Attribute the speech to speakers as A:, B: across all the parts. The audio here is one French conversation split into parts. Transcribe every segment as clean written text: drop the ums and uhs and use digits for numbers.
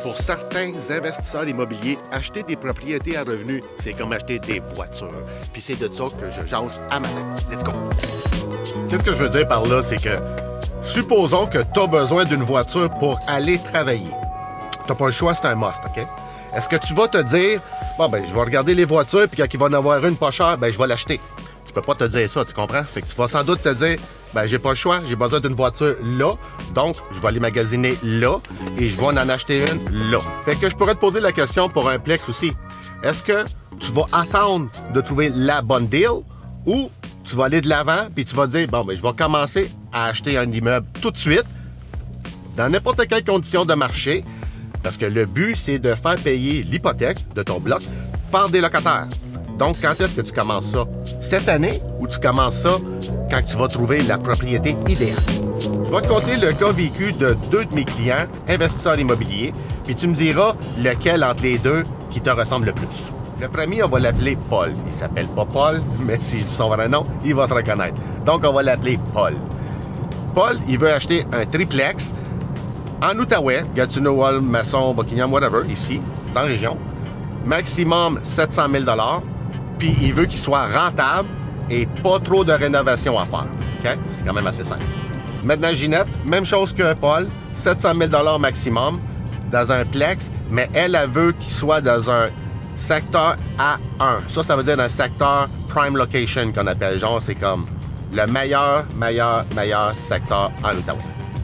A: pour certains investisseurs immobiliers, acheter des propriétés à revenus, c'est comme acheter des voitures. Puis c'est de ça que je jase à matin. Let's go! Qu'est-ce que je veux dire par là, c'est que supposons que tu as besoin d'une voiture pour aller travailler. Tu n'as pas le choix, c'est un must, OK? Est-ce que tu vas te dire, bon, ben, je vais regarder les voitures, puis quand il va en avoir une pas chère, ben, je vais l'acheter. Tu peux pas te dire ça, tu comprends? Fait que tu vas sans doute te dire, ben, j'ai pas le choix, j'ai besoin d'une voiture là, donc je vais aller magasiner là, et je vais en acheter une là. Fait que je pourrais te poser la question pour un Plex aussi. Est-ce que tu vas attendre de trouver la bonne deal, ou tu vas aller de l'avant, puis tu vas dire, bon, ben, je vais commencer à acheter un immeuble tout de suite, dans n'importe quelle condition de marché, parce que le but, c'est de faire payer l'hypothèque de ton bloc par des locataires. Donc, quand est-ce que tu commences ça? Cette année, ou tu commences ça quand tu vas trouver la propriété idéale? Je vais te conter le cas vécu de deux de mes clients, investisseurs immobiliers, puis tu me diras lequel entre les deux qui te ressemble le plus. Le premier, on va l'appeler Paul. Il s'appelle pas Paul, mais si je dis son vrai nom, il va se reconnaître. Donc, on va l'appeler Paul. Paul, il veut acheter un triplex en Outaouais, Gatineau, Wall, Masson, Buckingham, whatever, ici, dans la région. Maximum 700 000 $, puis il veut qu'il soit rentable et pas trop de rénovation à faire. OK? C'est quand même assez simple. Maintenant, Ginette, même chose que Paul, 700 000 $ maximum dans un plex, mais elle veut qu'il soit dans un secteur A1. Ça veut dire un secteur prime location qu'on appelle. Genre, c'est comme le meilleur secteur en Outaouais.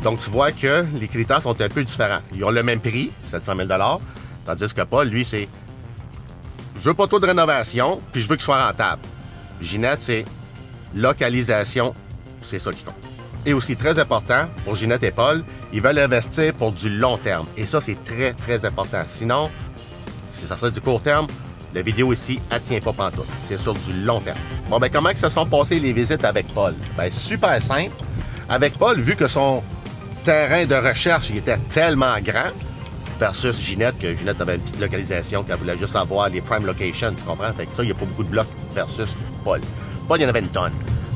A: Donc, tu vois que les critères sont un peu différents. Ils ont le même prix, 700 000 $, tandis que Paul, lui, c'est je veux pas trop de rénovation, puis je veux qu'il soit rentable. Ginette, c'est localisation, c'est ça qui compte. Et aussi, très important, pour Ginette et Paul, ils veulent investir pour du long terme. Et ça, c'est très important. Sinon, si ça serait du court terme, la vidéo ici, elle tient pas pantoute. C'est sur du long terme. Bon, ben comment que se sont passées les visites avec Paul? Ben, super simple. Avec Paul, vu que son terrain de recherche, il était tellement grand, versus Ginette, que Ginette avait une petite localisation, qu'elle voulait juste avoir les prime locations, tu comprends? Fait que ça, il n'y a pas beaucoup de blocs versus Paul. Paul, il y en avait une tonne.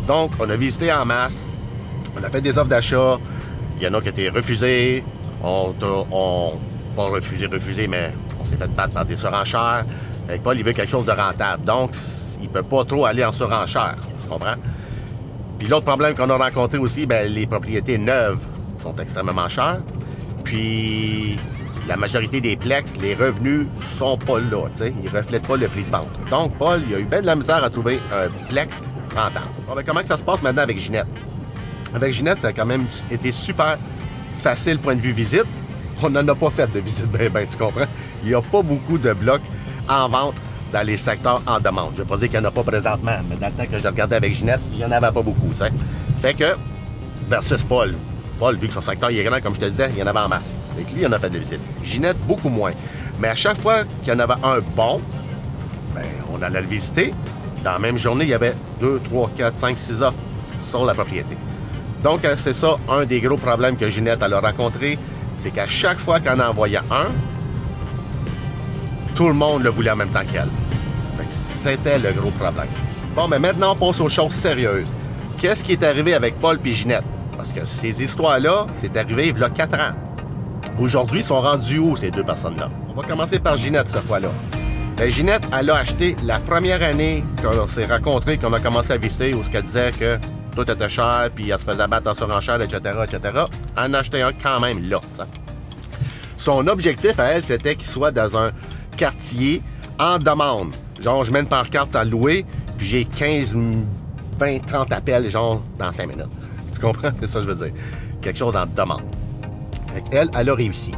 A: Donc, on a visité en masse, on a fait des offres d'achat, il y en a qui ont été refusées, pas refusé, mais on s'est fait battre par des surenchères. Fait que Paul, il veut quelque chose de rentable. Donc, il ne peut pas trop aller en surenchère, tu comprends? Puis l'autre problème qu'on a rencontré aussi, ben, les propriétés neuves sont extrêmement chères. Puis la majorité des plex, les revenus sont pas là, tu sais, ils reflètent pas le prix de vente. Donc, Paul, il a eu bien de la misère à trouver un plex rentable. Bon, ben, comment que ça se passe maintenant avec Ginette? Avec Ginette, ça a quand même été super facile point de vue visite. On n'en a pas fait de visite ben, tu comprends? Il n'y a pas beaucoup de blocs en vente dans les secteurs en demande. Je ne vais pas dire qu'il n'y en a pas présentement, mais dans le temps que je le regardais avec Ginette, il n'y en avait pas beaucoup, tu sais. Fait que, versus Paul, vu que son secteur il est grand, comme je te disais, il y en avait en masse. Avec lui, il en a fait des visites. Ginette, beaucoup moins. Mais à chaque fois qu'il y en avait un bon, ben, on allait le visiter. Dans la même journée, il y avait 2, 3, 4, 5, 6 offres sur la propriété. Donc, c'est ça, un des gros problèmes que Ginette a rencontré, c'est qu'à chaque fois qu'elle en envoyait un, tout le monde le voulait en même temps qu'elle. C'était le gros problème. Bon, mais maintenant, on passe aux choses sérieuses. Qu'est-ce qui est arrivé avec Paul et Ginette? Parce que ces histoires-là, c'est arrivé il y a 4 ans. Aujourd'hui, ils sont rendus où, ces deux personnes-là? On va commencer par Ginette, cette fois-là. Ben, Ginette, elle a acheté la première année qu'on s'est rencontrés, qu'on a commencé à visiter, où ce qu'elle disait que tout était cher, puis elle se faisait battre en surenchère, etc., etc. Elle en a acheté un quand même là, t'sais. Son objectif à elle, c'était qu'il soit dans un quartier en demande. Genre, je mets une pancarte à louer, puis j'ai 15, 20, 30 appels, genre, dans 5 minutes. Tu comprends? C'est ça que je veux dire. Quelque chose en demande. Fait qu'elle, elle a réussi.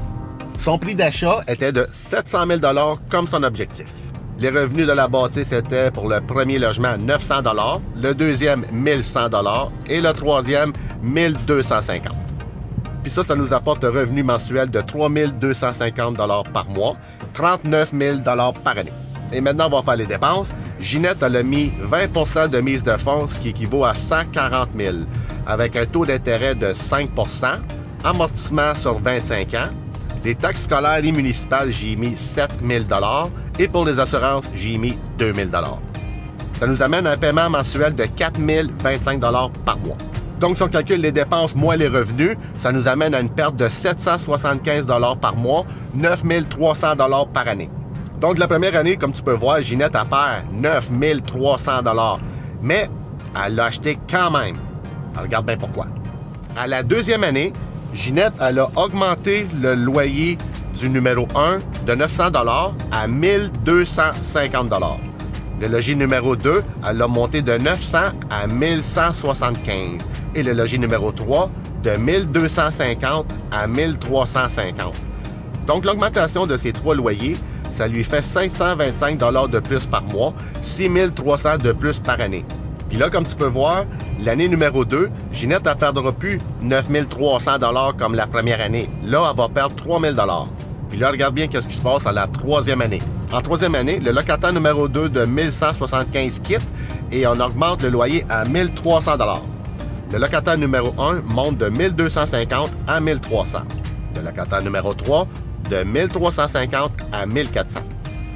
A: Son prix d'achat était de 700 000 $ comme son objectif. Les revenus de la bâtisse étaient pour le premier logement 900 $, le deuxième 1100 $ et le troisième 1250 $. Puis ça nous apporte un revenu mensuel de 3250 $ par mois, 39 000 $ par année. Et maintenant, on va faire les dépenses. Ginette, elle a mis 20 % de mise de fonds, ce qui équivaut à 140 000 $, avec un taux d'intérêt de 5 %, amortissement sur 25 ans. Les taxes scolaires et municipales, j'ai mis 7 000 $ et pour les assurances, j'ai mis 2 000 $. Ça nous amène à un paiement mensuel de 4 025 $ par mois. Donc, si on calcule les dépenses moins les revenus, ça nous amène à une perte de 775 $ par mois, 9 300 $ par année. Donc, la première année, comme tu peux voir, Ginette a perd 9 300 $. Mais elle l'a acheté quand même. Alors, regarde bien pourquoi. À la deuxième année, Ginette, elle a augmenté le loyer du numéro 1 de 900 $ à 1 250 $. Le logis numéro 2, elle l'a monté de 900 à 1 175. Et le logis numéro 3, de 1 250 à 1 350. Donc, l'augmentation de ces 3 loyers, ça lui fait 525 $ de plus par mois, 6 300 $ de plus par année. Puis là, comme tu peux voir, l'année numéro 2, Ginette ne perdra plus 9 300 $ comme la première année. Là, elle va perdre 3 000 $. Puis là, regarde bien ce qui se passe à la troisième année. En troisième année, le locataire numéro 2 de 1 175 quitte et on augmente le loyer à 1 300 $. Le locataire numéro 1 monte de 1 250 à 1 300. Le locataire numéro 3 de 1 350 à 1 400.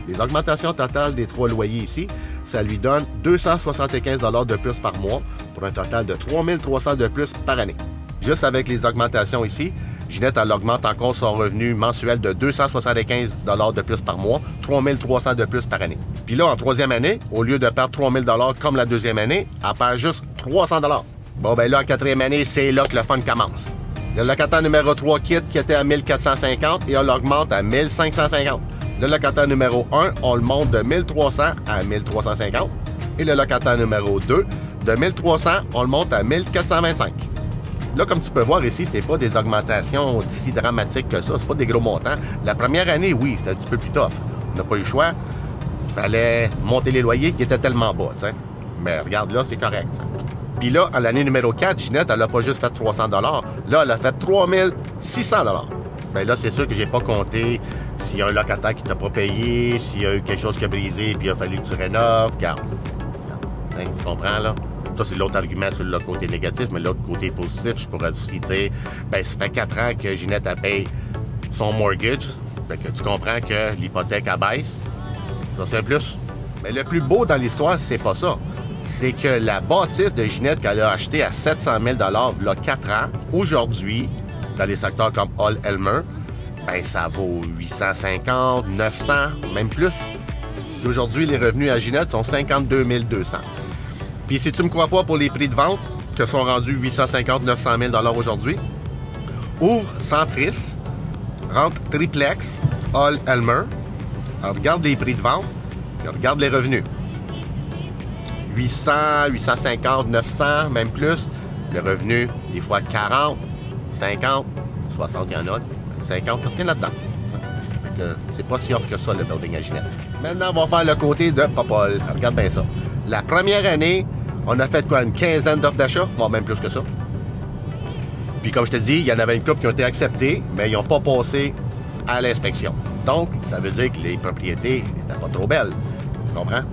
A: Les augmentations totales des 3 loyers ici, ça lui donne 275 $ de plus par mois pour un total de 3 300 $ de plus par année. Juste avec les augmentations ici, Ginette, elle augmente encore son revenu mensuel de 275 $ de plus par mois, 3 300 $ de plus par année. Puis là, en troisième année, au lieu de perdre 3 000 $ comme la deuxième année, elle perd juste 300 $. Bon, ben là, en quatrième année, c'est là que le fun commence. Le locataire numéro 3 quitte qui était à 1 450 et on l'augmente à 1 550. Le locataire numéro 1, on le monte de 1 300 à 1 350. Et le locataire numéro 2, de 1 300, on le monte à 1 425. Là, comme tu peux voir ici, c'est pas des augmentations si dramatiques que ça. C'est pas des gros montants. La première année, oui, c'était un petit peu plus tough. On n'a pas eu le choix. Il fallait monter les loyers qui étaient tellement bas, t'sais. Mais regarde, là, c'est correct. Puis là, à l'année numéro 4, Ginette, elle n'a pas juste fait 300 $. Là, elle a fait 3 600 $. Bien là, c'est sûr que j'ai pas compté s'il y a un locataire qui t'a pas payé, s'il y a eu quelque chose qui a brisé, puis il a fallu que tu rénoves. Regarde. Hein, tu comprends, là? Ça, c'est l'autre argument sur le côté négatif, mais l'autre côté positif, je pourrais aussi dire, bien, ça fait 4 ans que Ginette a payé son mortgage. Fait que tu comprends que l'hypothèque abaisse. Ça, c'est un plus. Mais le plus beau dans l'histoire, c'est pas ça. C'est que la bâtisse de Ginette qu'elle a achetée à 700 000 $ il y a 4 ans, aujourd'hui, dans les secteurs comme Hall-Elmer, ben ça vaut 850, 900, même plus. Aujourd'hui, les revenus à Ginette sont 52 200. Puis si tu ne me crois pas pour les prix de vente, qui sont rendus 850, 900 000 $ aujourd'hui, ouvre Centris, rentre Triplex, Hall-Elmer, regarde les prix de vente, et regarde les revenus. 800, 850, 900, même plus. Le revenu, des fois 40, 50, 60, il y en a. 50, qu'est-ce qu'il y a là-dedans? Fait que c'est pas si off que ça, le building à Ginette. Maintenant, on va faire le côté de Popol. Regarde bien ça. La première année, on a fait quoi? Une quinzaine d'offres d'achat, voire même plus que ça. Puis comme je te dis, il y en avait une couple qui ont été acceptées, mais ils n'ont pas passé à l'inspection. Donc, ça veut dire que les propriétés n'étaient pas trop belles. Tu comprends?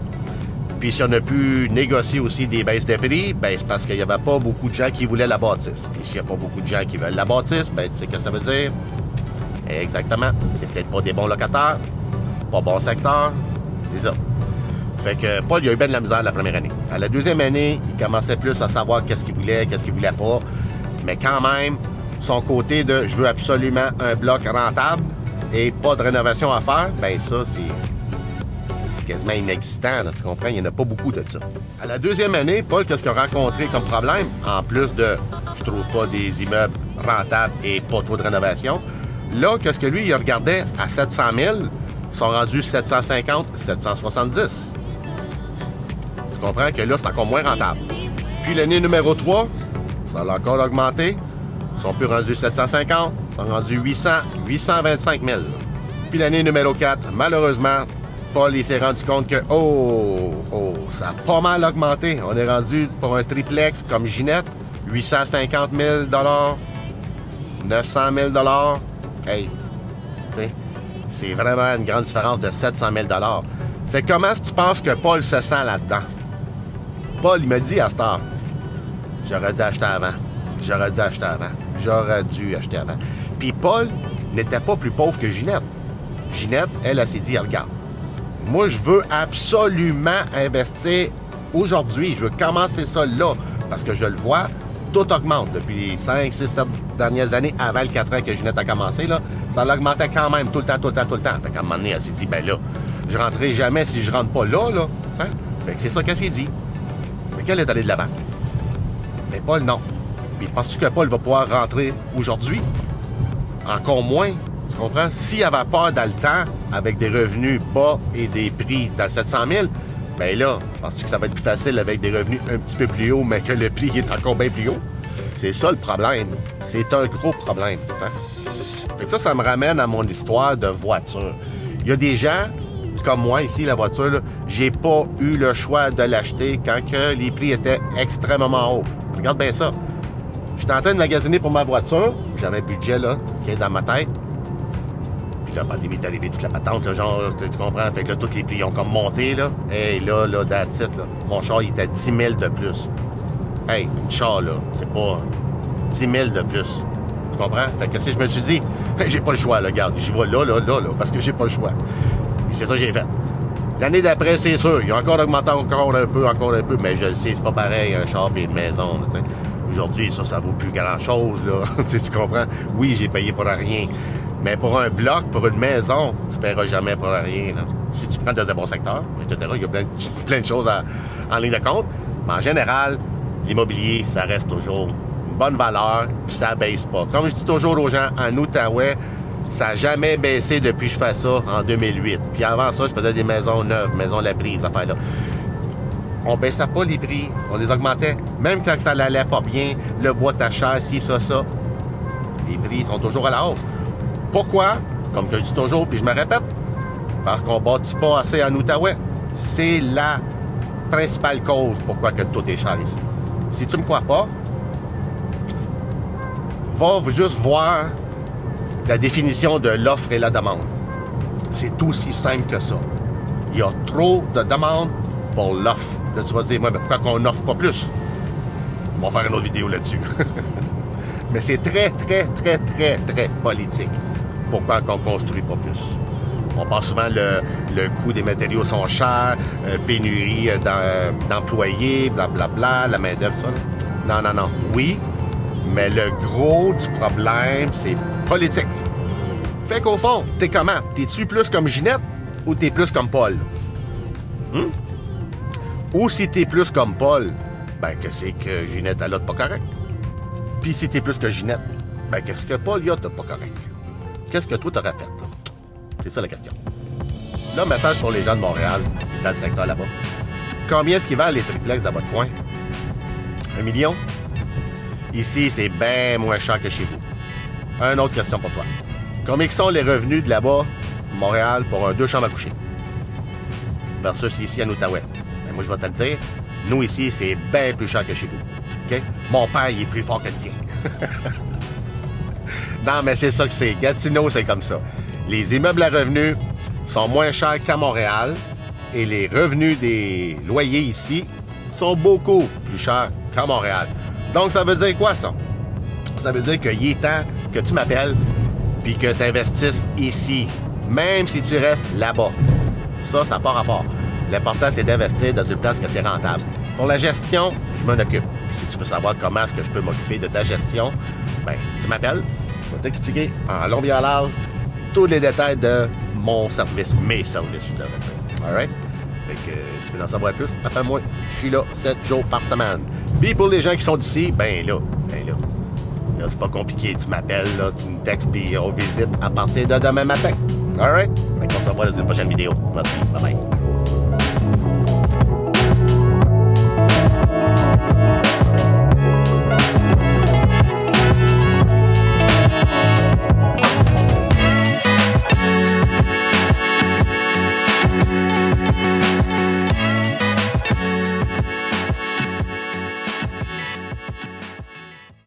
A: Puis si on a pu négocier aussi des baisses de prix, ben c'est parce qu'il n'y avait pas beaucoup de gens qui voulaient la bâtisse. Puis s'il n'y a pas beaucoup de gens qui veulent la bâtisse, ben tu sais ce que ça veut dire? Exactement. C'est peut-être pas des bons locataires, pas bon secteur, c'est ça. Fait que Paul, il a eu bien de la misère la première année. À la deuxième année, il commençait plus à savoir qu'est-ce qu'il voulait pas. Mais quand même, son côté de « je veux absolument un bloc rentable et pas de rénovation à faire », ben ça, c'est quasiment inexistant, là, tu comprends? Il n'y en a pas beaucoup de ça. À la deuxième année, Paul, qu'est-ce qu'il a rencontré comme problème? En plus de « je trouve pas des immeubles rentables et pas trop de rénovation », là, qu'est-ce que lui, il regardait à 700 000, ils sont rendus 750, 770. Tu comprends que là, c'est encore moins rentable. Puis l'année numéro 3, ça a encore augmenté. Ils sont plus rendus 750, ils sont rendus 800, 825 000. Puis l'année numéro 4, malheureusement, Paul il s'est rendu compte que, ça a pas mal augmenté. On est rendu pour un triplex comme Ginette, 850 000 $, 900 000 $. Hey, tu sais, c'est vraiment une grande différence de 700 000 $. Fait que comment est-ce que tu penses que Paul se sent là-dedans? Paul, il me dit à cette heure, j'aurais dû acheter avant. J'aurais dû acheter avant. J'aurais dû acheter avant. Puis Paul n'était pas plus pauvre que Ginette. Ginette, elle s'est dit, regarde, moi, je veux absolument investir aujourd'hui. Je veux commencer ça là, parce que je le vois, tout augmente depuis les 5, 6, 7 dernières années, avant le 4 ans que Ginette a commencé, là, ça l'augmentait quand même tout le temps. Fait qu'à un moment donné, elle s'est dit, ben là, je rentrerai jamais si je rentre pas là. Fait que c'est ça qu'elle s'est dit. Fait qu'elle est allée de l'avant. Mais Paul, non. Puis penses-tu que Paul va pouvoir rentrer aujourd'hui? Encore moins. Tu comprends? S'il avait peur dans le temps, avec des revenus bas et des prix dans 700 000, ben là, penses-tu que ça va être plus facile avec des revenus un petit peu plus hauts, mais que le prix est encore bien plus haut? C'est ça le problème. C'est un gros problème. Hein? Fait que ça me ramène à mon histoire de voiture. Il y a des gens, comme moi ici, la voiture, j'ai pas eu le choix de l'acheter quand que les prix étaient extrêmement hauts. Regarde bien ça. J'étais en train de magasiner pour ma voiture. J'avais un budget là, qui est dans ma tête. Puis là, la pandémie est arrivée, toute la patente, là, genre, tu comprends? Fait que là, tous les prix ont comme monté, là. Hey, là, that's it, là. Mon char, il était à 10 000 de plus. Hey, une char, là, c'est pas 10 000 de plus. Tu comprends? Fait que si je me suis dit, hey, j'ai pas le choix, là, regarde, j'y vais là, parce que j'ai pas le choix. Et c'est ça que j'ai fait. L'année d'après, c'est sûr, il a encore augmenté encore un peu, mais je le sais, c'est pas pareil, un char et une maison, tu sais. Aujourd'hui, ça vaut plus grand-chose, là. Tu comprends? Oui, j'ai payé pour rien. Mais pour un bloc, pour une maison, tu ne paieras jamais pour rien, là. Si tu prends dans un bon secteur, etc., il y a plein de choses en ligne de compte. Mais en général, l'immobilier, ça reste toujours une bonne valeur, puis ça ne baisse pas. Comme je dis toujours aux gens, en Outaouais, ça n'a jamais baissé depuis que je fais ça en 2008. Puis avant ça, je faisais des maisons neuves, maisons l'abri, ces affaires-là. On ne baissait pas les prix, on les augmentait. Même quand ça n'allait pas bien, le bois t'a cher, ci, ça. Les prix sont toujours à la hausse. Pourquoi? Comme que je dis toujours, puis je me répète, parce qu'on ne bâtit pas assez en Outaouais. C'est la principale cause pourquoi que tout est cher ici. Si tu ne me crois pas, va juste voir la définition de l'offre et la demande. C'est aussi simple que ça. Il y a trop de demandes pour l'offre. Là, tu vas te dire, mais pourquoi qu'on n'offre pas plus? On va faire une autre vidéo là-dessus. Mais c'est très politique. Pourquoi qu'on ne construit pas plus? On parle souvent le coût des matériaux sont chers, pénurie d'employés, blablabla, la main-d'œuvre, ça. Non. Oui, mais le gros du problème, c'est politique. Fait qu'au fond, t'es comment? T'es-tu plus comme Ginette ou t'es plus comme Paul? Ou si t'es plus comme Paul, ben que c'est que Ginette elle a pas correct. Puis si t'es plus que Ginette, ben qu'est-ce que Paul y a de pas correct? Qu'est-ce que toi t'aurais fait? C'est ça la question. Là, message pour les gens de Montréal, dans le secteur là-bas. Combien est-ce qu'ils valent les triplex dans votre coin? 1 million? Ici, c'est bien moins cher que chez vous. Une autre question pour toi. Combien sont les revenus de là-bas, Montréal, pour un 2 chambres à coucher? Versus ici, en Outaouais. Ben, moi, je vais te le dire, nous, ici, c'est bien plus cher que chez vous. OK? Mon père, il est plus fort que le tien. Non, mais c'est ça que c'est. Gatineau, c'est comme ça. Les immeubles à revenus sont moins chers qu'à Montréal et les revenus des loyers ici sont beaucoup plus chers qu'à Montréal. Donc, ça veut dire quoi, ça? Ça veut dire qu'il est temps que tu m'appelles puis que tu investisses ici, même si tu restes là-bas. Ça n'a pas rapport. L'important, c'est d'investir dans une place que c'est rentable. Pour la gestion, je m'en occupe. Si tu veux savoir comment est-ce que je peux m'occuper de ta gestion, ben, tu m'appelles. Je vais t'expliquer en long et en large tous les détails de mon service, mes services, je devrais dire. All right? Fait que si tu veux en savoir plus, appelle-moi. Je suis là 7 jours par semaine. Puis pour les gens qui sont d'ici, ben là, c'est pas compliqué. Tu m'appelles, là, tu me textes, puis on visite à partir de demain matin. All right? Fait qu'on se revoit dans une prochaine vidéo. Merci. Bye bye.